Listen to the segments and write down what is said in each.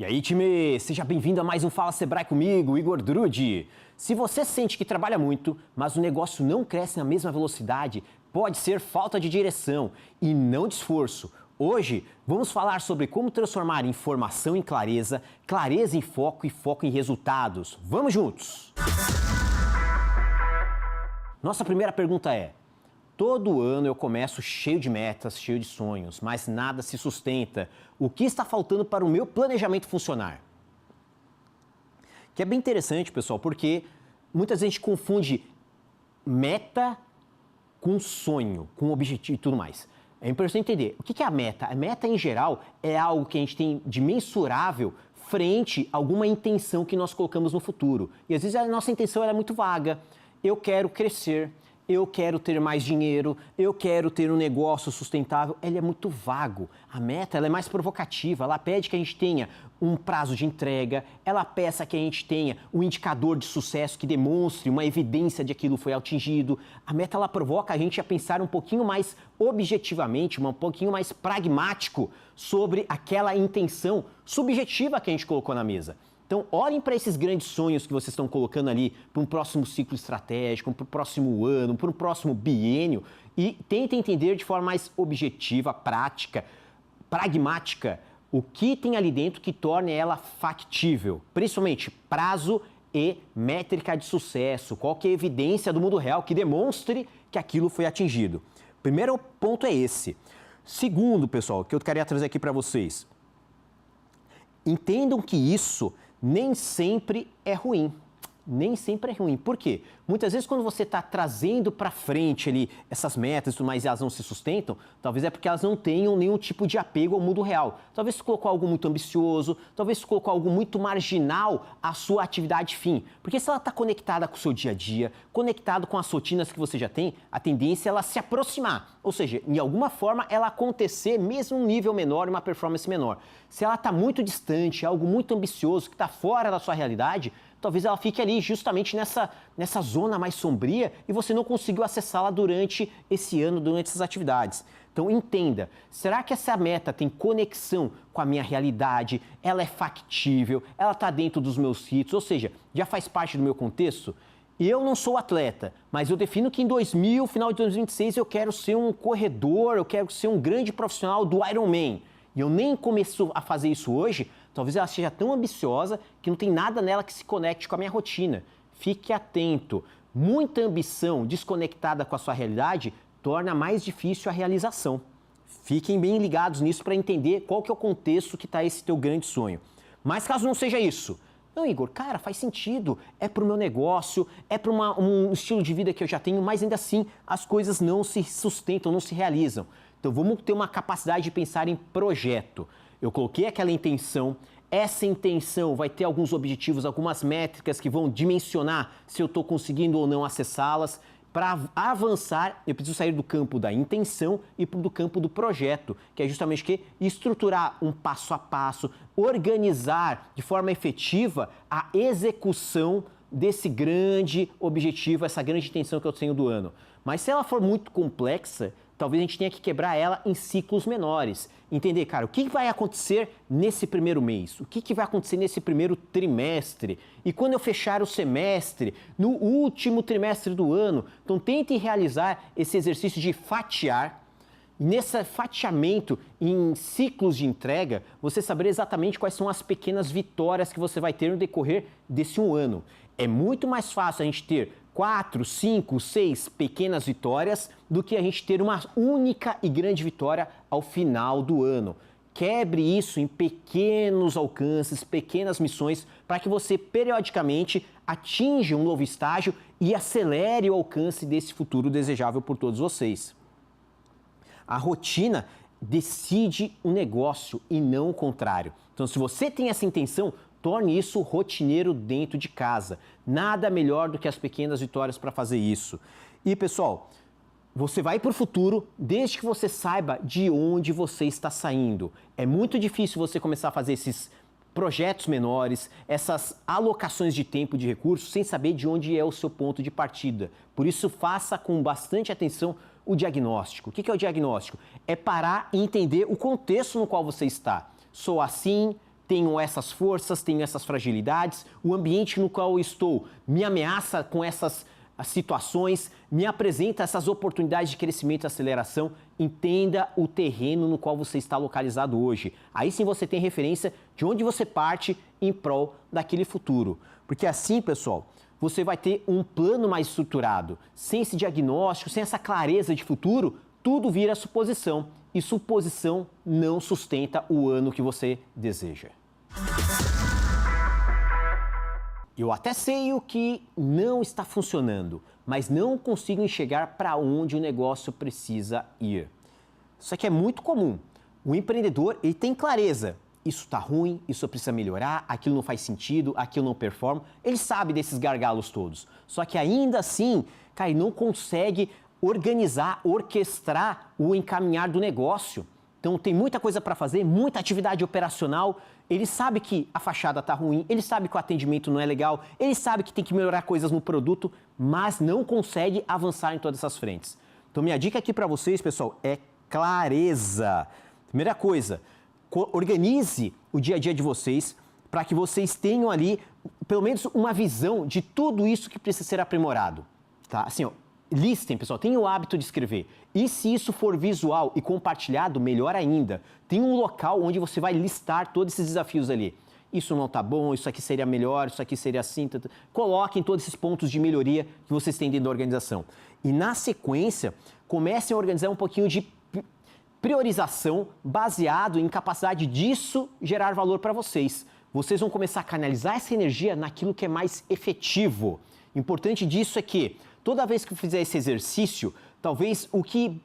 E aí, time, seja bem-vindo a mais um Fala Sebrae comigo, Igor Drude. Se você sente que trabalha muito, mas o negócio não cresce na mesma velocidade, pode ser falta de direção e não de esforço. Hoje, vamos falar sobre como transformar informação em clareza, clareza em foco e foco em resultados. Vamos juntos! Nossa primeira pergunta é: todo ano eu começo cheio de metas, cheio de sonhos, mas nada se sustenta. O que está faltando para o meu planejamento funcionar? Que é bem interessante, pessoal, porque muitas vezes a gente confunde meta com sonho, com objetivo e tudo mais. É importante entender o que é a meta. A meta, em geral, é algo que a gente tem de mensurável frente a alguma intenção que nós colocamos no futuro. E às vezes a nossa intenção é muito vaga. Eu quero crescer, eu quero ter mais dinheiro, eu quero ter um negócio sustentável. Ele é muito vago. A meta ela é mais provocativa, ela pede que a gente tenha um prazo de entrega, ela peça que a gente tenha um indicador de sucesso que demonstre uma evidência de que aquilo foi atingido. A meta ela provoca a gente a pensar um pouquinho mais objetivamente, um pouquinho mais pragmático sobre aquela intenção subjetiva que a gente colocou na mesa. Então, olhem para esses grandes sonhos que vocês estão colocando ali para um próximo ciclo estratégico, para o próximo ano, para o próximo biênio e tentem entender de forma mais objetiva, prática, pragmática, o que tem ali dentro que torne ela factível, principalmente prazo e métrica de sucesso, qual que é a evidência do mundo real que demonstre que aquilo foi atingido. Primeiro ponto é esse. Segundo, pessoal, que eu queria trazer aqui para vocês, entendam que isso nem sempre é ruim. Nem sempre é ruim. Por quê? Muitas vezes quando você está trazendo para frente ali essas metas e tudo mais e elas não se sustentam, talvez é porque elas não tenham nenhum tipo de apego ao mundo real. Talvez você colocou algo muito ambicioso, talvez você colocou algo muito marginal à sua atividade fim. Porque se ela está conectada com o seu dia a dia, conectado com as rotinas que você já tem, a tendência é ela se aproximar. Ou seja, em alguma forma ela acontecer mesmo um nível menor e uma performance menor. Se ela está muito distante, algo muito ambicioso que está fora da sua realidade, talvez ela fique ali justamente nessa zona mais sombria e você não conseguiu acessá-la durante esse ano, durante essas atividades. Então entenda, será que essa meta tem conexão com a minha realidade? Ela é factível? Ela está dentro dos meus ritos? Ou seja, já faz parte do meu contexto? Eu não sou atleta, mas eu defino que em final de 2026, eu quero ser um corredor, eu quero ser um grande profissional do Ironman. E eu nem começo a fazer isso hoje, talvez ela seja tão ambiciosa que não tem nada nela que se conecte com a minha rotina. Fique atento. Muita ambição desconectada com a sua realidade torna mais difícil a realização. Fiquem bem ligados nisso para entender qual que é o contexto que está esse teu grande sonho. Mas caso não seja isso, não, Igor, cara, faz sentido, é para o meu negócio, é para um estilo de vida que eu já tenho, mas ainda assim as coisas não se sustentam, não se realizam. Então vamos ter uma capacidade de pensar em projeto. Eu coloquei aquela intenção, essa intenção vai ter alguns objetivos, algumas métricas que vão dimensionar se eu estou conseguindo ou não acessá-las. Para avançar, eu preciso sair do campo da intenção e do campo do projeto, que é justamente que estruturar um passo a passo, organizar de forma efetiva a execução desse grande objetivo, essa grande intenção que eu tenho do ano. Mas se ela for muito complexa, talvez a gente tenha que quebrar ela em ciclos menores. Entender, cara, o que vai acontecer nesse primeiro mês? O que vai acontecer nesse primeiro trimestre? E quando eu fechar o semestre, no último trimestre do ano? Então, tente realizar esse exercício de fatiar. E nesse fatiamento em ciclos de entrega, você saber exatamente quais são as pequenas vitórias que você vai ter no decorrer desse um ano. É muito mais fácil a gente ter 4, 5, 6 pequenas vitórias do que a gente ter uma única e grande vitória ao final do ano. Quebre isso em pequenos alcances, pequenas missões, para que você periodicamente atinja um novo estágio e acelere o alcance desse futuro desejável por todos vocês. A rotina decide o negócio e não o contrário. Então, se você tem essa intenção, torne isso rotineiro dentro de casa. Nada melhor do que as pequenas vitórias para fazer isso. E, pessoal, você vai para o futuro desde que você saiba de onde você está saindo. É muito difícil você começar a fazer esses projetos menores, essas alocações de tempo e de recursos, sem saber de onde é o seu ponto de partida. Por isso, faça com bastante atenção o diagnóstico. O que é o diagnóstico? É parar e entender o contexto no qual você está. Sou assim, tenho essas forças, tenho essas fragilidades, o ambiente no qual eu estou me ameaça com essas situações, me apresenta essas oportunidades de crescimento e aceleração. Entenda o terreno no qual você está localizado hoje. Aí sim você tem referência de onde você parte em prol daquele futuro. Porque assim, pessoal, você vai ter um plano mais estruturado. Sem esse diagnóstico, sem essa clareza de futuro, tudo vira suposição. E suposição não sustenta o ano que você deseja. Eu até sei o que não está funcionando, mas não consigo enxergar para onde o negócio precisa ir. Isso aqui é muito comum. O empreendedor, ele tem clareza. Isso está ruim, isso precisa melhorar, aquilo não faz sentido, aquilo não performa. Ele sabe desses gargalos todos. Só que ainda assim, cara, ele não consegue organizar, orquestrar o encaminhar do negócio. Então tem muita coisa para fazer, muita atividade operacional. Ele sabe que a fachada está ruim, ele sabe que o atendimento não é legal, ele sabe que tem que melhorar coisas no produto, mas não consegue avançar em todas essas frentes. Então minha dica aqui para vocês, pessoal, é clareza. Primeira coisa, organize o dia a dia de vocês para que vocês tenham ali pelo menos uma visão de tudo isso que precisa ser aprimorado. Tá? Assim, ó, listem, pessoal, tenham o hábito de escrever. E se isso for visual e compartilhado, melhor ainda. Tem um local onde você vai listar todos esses desafios ali. Isso não está bom, isso aqui seria melhor, isso aqui seria assim. Coloquem todos esses pontos de melhoria que vocês têm dentro da organização. E na sequência, comecem a organizar um pouquinho de priorização baseado em capacidade disso gerar valor para vocês. Vocês vão começar a canalizar essa energia naquilo que é mais efetivo. O importante disso é que toda vez que eu fizer esse exercício, talvez o que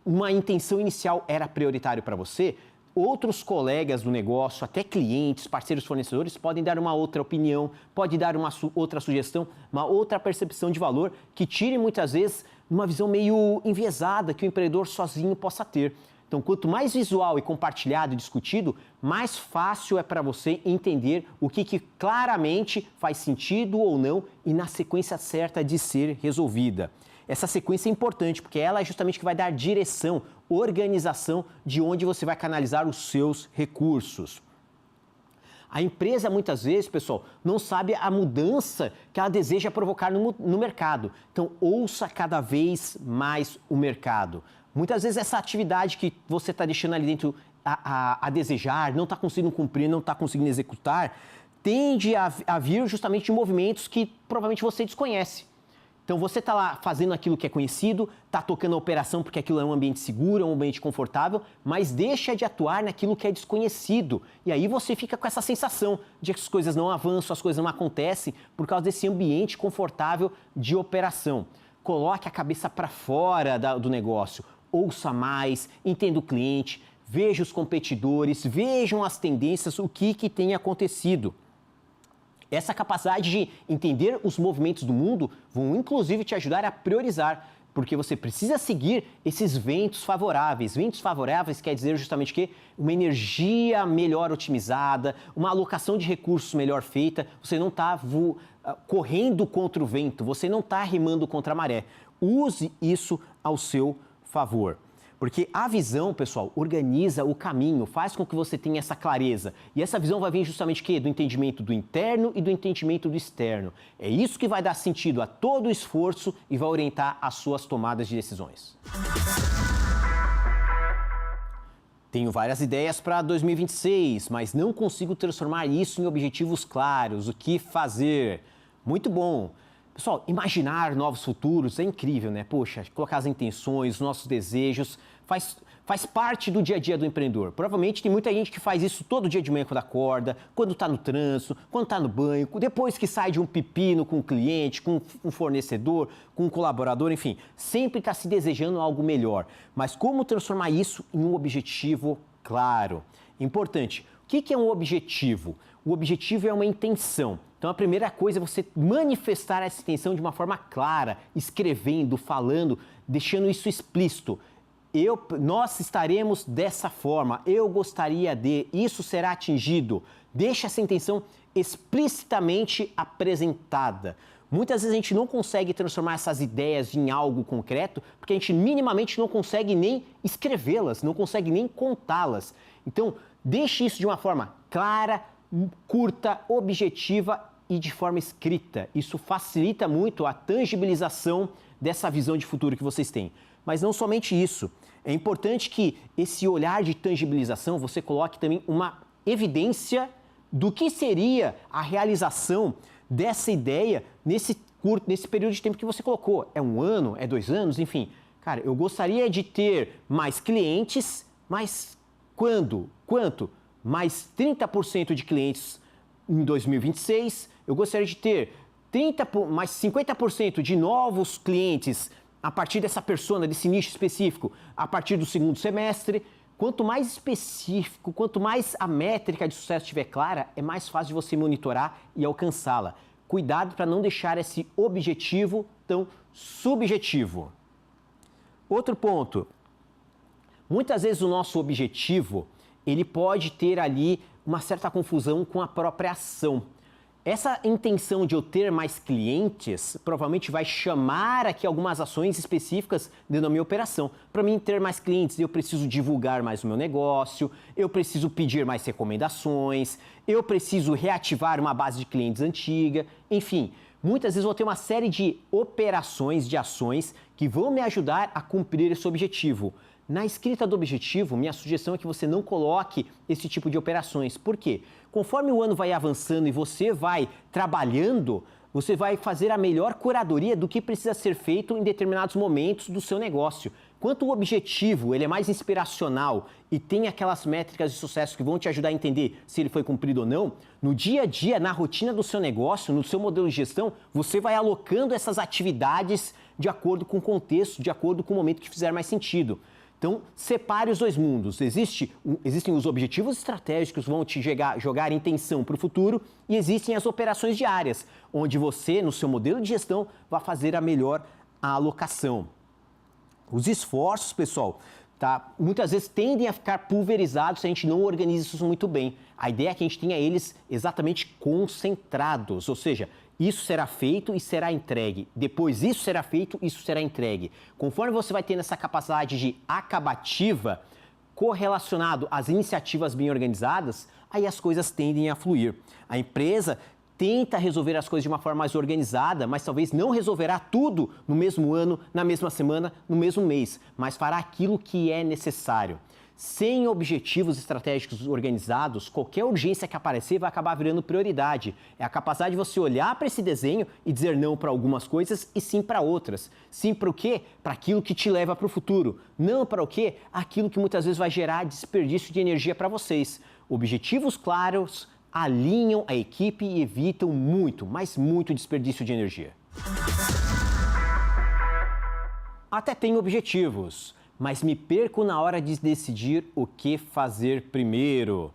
uma intenção inicial era prioritário para você, outros colegas do negócio, até clientes, parceiros fornecedores, podem dar uma outra opinião, pode dar uma outra sugestão, uma outra percepção de valor que tire muitas vezes uma visão meio enviesada que o empreendedor sozinho possa ter. Então, quanto mais visual e compartilhado e discutido, mais fácil é para você entender o que claramente faz sentido ou não e na sequência certa de ser resolvida. Essa sequência é importante porque ela é justamente que vai dar direção, organização de onde você vai canalizar os seus recursos. A empresa, muitas vezes, pessoal, não sabe a mudança que ela deseja provocar no mercado. Então, ouça cada vez mais o mercado. Muitas vezes essa atividade que você está deixando ali dentro a desejar, não está conseguindo cumprir, não está conseguindo executar, tende a vir justamente de movimentos que provavelmente você desconhece. Então você está lá fazendo aquilo que é conhecido, está tocando a operação porque aquilo é um ambiente seguro, é um ambiente confortável, mas deixa de atuar naquilo que é desconhecido. E aí você fica com essa sensação de que as coisas não avançam, as coisas não acontecem por causa desse ambiente confortável de operação. Coloque a cabeça para fora do negócio. Ouça mais, entenda o cliente, veja os competidores, vejam as tendências, o que tem acontecido. Essa capacidade de entender os movimentos do mundo vão inclusive te ajudar a priorizar, porque você precisa seguir esses ventos favoráveis. Ventos favoráveis quer dizer justamente que uma energia melhor otimizada, uma alocação de recursos melhor feita, você não está correndo contra o vento, você não está remando contra a maré. Use isso ao seu favor. Porque a visão, pessoal, organiza o caminho, faz com que você tenha essa clareza. E essa visão vai vir justamente do entendimento do interno e do entendimento do externo. É isso que vai dar sentido a todo o esforço e vai orientar as suas tomadas de decisões. Tenho várias ideias para 2026, mas não consigo transformar isso em objetivos claros. O que fazer? Muito bom. Pessoal, imaginar novos futuros é incrível, né? Poxa, colocar as intenções, os nossos desejos, faz parte do dia a dia do empreendedor. Provavelmente tem muita gente que faz isso todo dia de manhã quando acorda, quando está no trânsito, quando está no banho, depois que sai de um pepino com um cliente, com um fornecedor, com um colaborador, enfim, sempre está se desejando algo melhor. Mas como transformar isso em um objetivo claro? Importante. O que é um objetivo? O objetivo é uma intenção. Então, a primeira coisa é você manifestar essa intenção de uma forma clara, escrevendo, falando, deixando isso explícito. Nós estaremos dessa forma, eu gostaria de, isso será atingido. Deixa essa intenção explicitamente apresentada. Muitas vezes a gente não consegue transformar essas ideias em algo concreto, porque a gente minimamente não consegue nem escrevê-las, não consegue nem contá-las. Então, deixe isso de uma forma clara, curta, objetiva e de forma escrita. Isso facilita muito a tangibilização dessa visão de futuro que vocês têm. Mas não somente isso. É importante que esse olhar de tangibilização você coloque também uma evidência do que seria a realização dessa ideia nesse período de tempo que você colocou. É 1 ano? É 2 anos? Enfim. Cara, eu gostaria de ter mais clientes, mas quando? Quanto? Mais 30% de clientes em 2026. Eu gostaria de ter mais 50% de novos clientes a partir dessa persona, desse nicho específico, a partir do 2º semestre. Quanto mais específico, quanto mais a métrica de sucesso estiver clara, é mais fácil de você monitorar e alcançá-la. Cuidado para não deixar esse objetivo tão subjetivo. Outro ponto. Muitas vezes o nosso objetivo, ele pode ter ali uma certa confusão com a própria ação. Essa intenção de eu ter mais clientes provavelmente vai chamar aqui algumas ações específicas dentro da minha operação. Para mim ter mais clientes, eu preciso divulgar mais o meu negócio, eu preciso pedir mais recomendações, eu preciso reativar uma base de clientes antiga, enfim. Muitas vezes eu vou ter uma série de operações, de ações que vão me ajudar a cumprir esse objetivo. Na escrita do objetivo, minha sugestão é que você não coloque esse tipo de operações. Por quê? Conforme o ano vai avançando e você vai trabalhando, você vai fazer a melhor curadoria do que precisa ser feito em determinados momentos do seu negócio. Quanto o objetivo ele é mais inspiracional e tem aquelas métricas de sucesso que vão te ajudar a entender se ele foi cumprido ou não, no dia a dia, na rotina do seu negócio, no seu modelo de gestão, você vai alocando essas atividades de acordo com o contexto, de acordo com o momento que fizer mais sentido. Então, separe os dois mundos. Existem os objetivos estratégicos que vão te jogar intenção para o futuro e existem as operações diárias, onde você, no seu modelo de gestão, vai fazer a melhor alocação. Os esforços, pessoal, muitas vezes tendem a ficar pulverizados se a gente não organiza isso muito bem. A ideia é que a gente tenha eles exatamente concentrados, ou seja, isso será feito e será entregue. Depois isso será feito, isso será entregue. Conforme você vai tendo essa capacidade de acabativa correlacionado às iniciativas bem organizadas, aí as coisas tendem a fluir. A empresa tenta resolver as coisas de uma forma mais organizada, mas talvez não resolverá tudo no mesmo ano, na mesma semana, no mesmo mês, mas fará aquilo que é necessário. Sem objetivos estratégicos organizados, qualquer urgência que aparecer vai acabar virando prioridade. É a capacidade de você olhar para esse desenho e dizer não para algumas coisas e sim para outras. Sim para o quê? Para aquilo que te leva para o futuro. Não para o quê? Aquilo que muitas vezes vai gerar desperdício de energia para vocês. Objetivos claros alinham a equipe e evitam muito, mas muito desperdício de energia. Até tenho objetivos, mas me perco na hora de decidir o que fazer primeiro.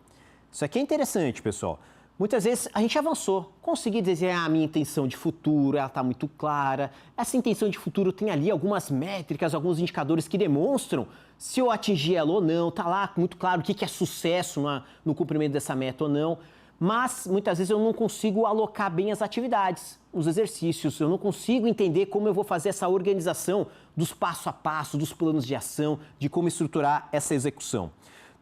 Isso aqui é interessante, pessoal. Muitas vezes a gente avançou, consegui desenhar a minha intenção de futuro, ela está muito clara. Essa intenção de futuro tem ali algumas métricas, alguns indicadores que demonstram se eu atingi ela ou não. Está lá muito claro o que é sucesso no cumprimento dessa meta ou não. Mas muitas vezes eu não consigo alocar bem as atividades, os exercícios, eu não consigo entender como eu vou fazer essa organização dos passo a passo, dos planos de ação, de como estruturar essa execução.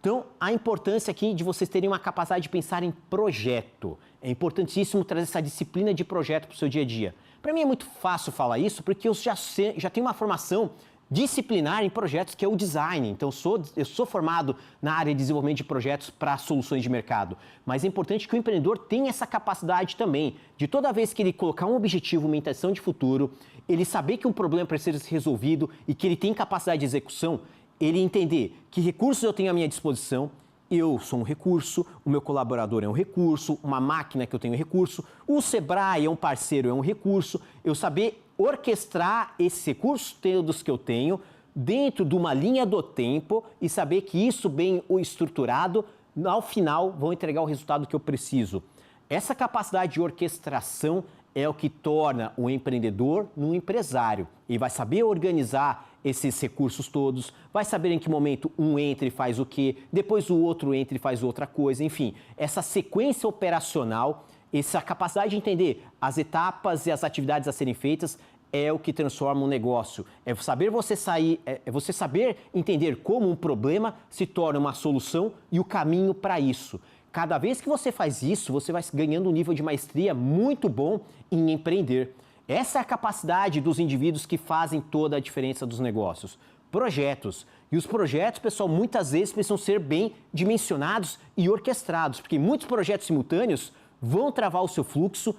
Então, a importância aqui de vocês terem uma capacidade de pensar em projeto. É importantíssimo trazer essa disciplina de projeto para o seu dia a dia. Para mim é muito fácil falar isso porque eu já tenho uma formação disciplinar em projetos, que é o design. Então, eu sou formado na área de desenvolvimento de projetos para soluções de mercado. Mas é importante que o empreendedor tenha essa capacidade também, de toda vez que ele colocar um objetivo, uma intenção de futuro, ele saber que um problema precisa ser resolvido e que ele tem capacidade de execução, ele entender que recursos eu tenho à minha disposição. Eu sou um recurso, o meu colaborador é um recurso, uma máquina que eu tenho é um recurso, o Sebrae é um parceiro, é um recurso. Eu saber orquestrar esses recursos todos que eu tenho dentro de uma linha do tempo e saber que isso bem estruturado, ao final, vão entregar o resultado que eu preciso. Essa capacidade de orquestração é o que torna o empreendedor um empresário. Ele vai saber organizar esses recursos todos, vai saber em que momento um entra e faz o quê, depois o outro entra e faz outra coisa, enfim. Essa sequência operacional, essa capacidade de entender as etapas e as atividades a serem feitas é o que transforma um negócio. É você saber entender como um problema se torna uma solução e o caminho para isso. Cada vez que você faz isso, você vai ganhando um nível de maestria muito bom em empreender. Essa é a capacidade dos indivíduos que fazem toda a diferença dos negócios. Projetos. E os projetos, pessoal, muitas vezes precisam ser bem dimensionados e orquestrados, porque muitos projetos simultâneos vão travar o seu fluxo,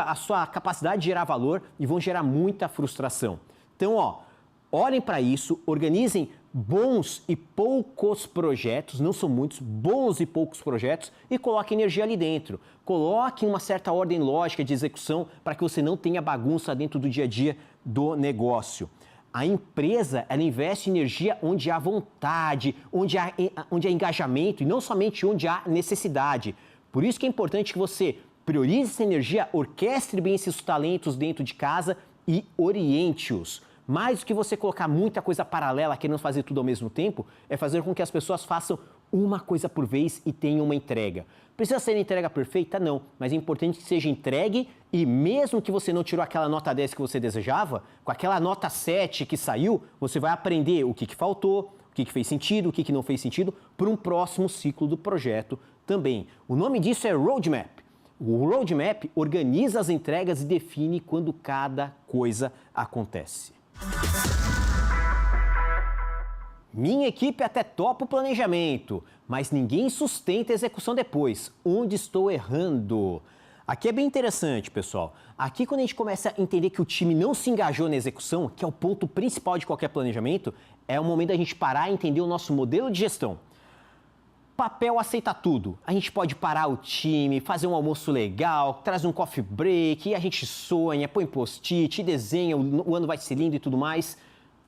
a sua capacidade de gerar valor e vão gerar muita frustração. Então, olhem para isso, organizem bons e poucos projetos, não são muitos, bons e poucos projetos, e coloquem energia ali dentro. Coloquem uma certa ordem lógica de execução para que você não tenha bagunça dentro do dia a dia do negócio. A empresa, ela investe energia onde há vontade, onde há engajamento e não somente onde há necessidade. Por isso que é importante que você priorize essa energia, orquestre bem esses talentos dentro de casa e oriente-os. Mais do que você colocar muita coisa paralela, querendo fazer tudo ao mesmo tempo, é fazer com que as pessoas façam uma coisa por vez e tenham uma entrega. Precisa ser entrega perfeita? Não, mas é importante que seja entregue e mesmo que você não tirou aquela nota 10 que você desejava, com aquela nota 7 que saiu, você vai aprender o que faltou, o que fez sentido, o que não fez sentido, para um próximo ciclo do projeto também. O nome disso é Roadmap. O Roadmap organiza as entregas e define quando cada coisa acontece. Minha equipe até topa o planejamento, mas ninguém sustenta a execução depois. Onde estou errando? Aqui é bem interessante, pessoal. Aqui, quando a gente começa a entender que o time não se engajou na execução, que é o ponto principal de qualquer planejamento, é o momento da gente parar e entender o nosso modelo de gestão. Papel aceita tudo. A gente pode parar o time, fazer um almoço legal, traz um coffee break, e a gente sonha, põe post-it, desenha, o ano vai ser lindo e tudo mais.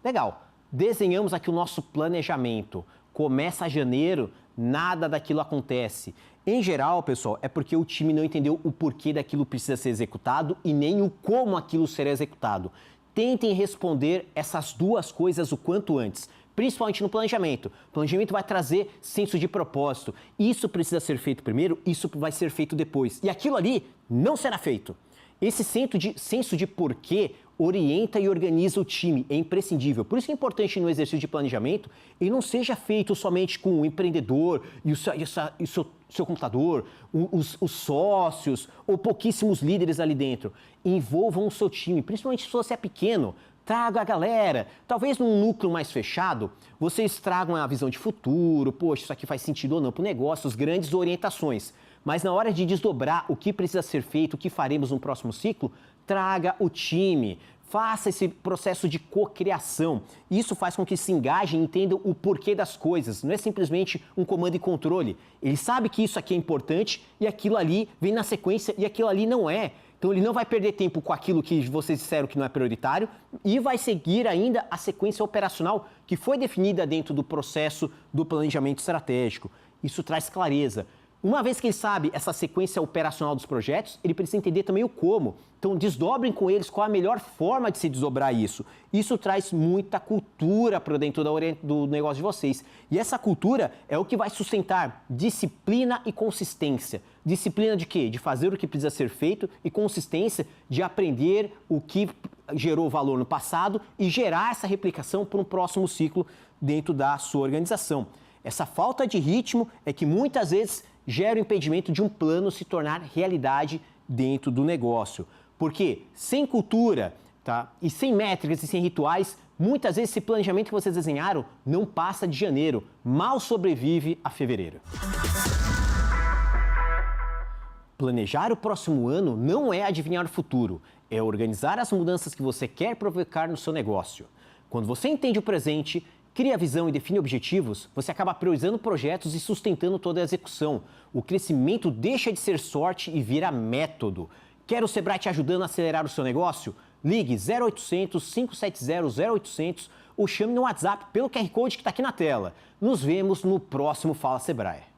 Legal. Desenhamos aqui o nosso planejamento. Começa janeiro, nada daquilo acontece. Em geral, pessoal, é porque o time não entendeu o porquê daquilo precisa ser executado e nem o como aquilo será executado. Tentem responder essas duas coisas o quanto antes, principalmente no planejamento. O planejamento vai trazer senso de propósito. Isso precisa ser feito primeiro, isso vai ser feito depois. E aquilo ali não será feito. Esse senso de porquê orienta e organiza o time, é imprescindível. Por isso que é importante no exercício de planejamento ele não seja feito somente com o empreendedor e o seu computador, os sócios ou pouquíssimos líderes ali dentro. Envolvam o seu time, principalmente se você é pequeno. Traga a galera. Talvez num núcleo mais fechado, vocês tragam a visão de futuro, poxa, isso aqui faz sentido ou não para o negócio, as grandes orientações. Mas na hora de desdobrar o que precisa ser feito, o que faremos no próximo ciclo, traga o time. Faça esse processo de cocriação. Isso faz com que se engajem e entendam o porquê das coisas. Não é simplesmente um comando e controle. Ele sabe que isso aqui é importante e aquilo ali vem na sequência e aquilo ali não é. Então ele não vai perder tempo com aquilo que vocês disseram que não é prioritário e vai seguir ainda a sequência operacional que foi definida dentro do processo do planejamento estratégico. Isso traz clareza. Uma vez que ele sabe essa sequência operacional dos projetos, ele precisa entender também o como. Então, desdobrem com eles qual a melhor forma de se desdobrar isso. Isso traz muita cultura para dentro do negócio de vocês. E essa cultura é o que vai sustentar disciplina e consistência. Disciplina de quê? De fazer o que precisa ser feito e consistência de aprender o que gerou valor no passado e gerar essa replicação para um próximo ciclo dentro da sua organização. Essa falta de ritmo é que muitas vezes gera o impedimento de um plano se tornar realidade dentro do negócio. Porque sem cultura, e sem métricas e sem rituais, muitas vezes esse planejamento que vocês desenharam não passa de janeiro, mal sobrevive a fevereiro. Planejar o próximo ano não é adivinhar o futuro, é organizar as mudanças que você quer provocar no seu negócio. Quando você entende o presente, cria a visão e define objetivos, você acaba priorizando projetos e sustentando toda a execução. O crescimento deixa de ser sorte e vira método. Quer o Sebrae te ajudando a acelerar o seu negócio? Ligue 0800 570 0800 ou chame no WhatsApp pelo QR Code que está aqui na tela. Nos vemos no próximo Fala Sebrae.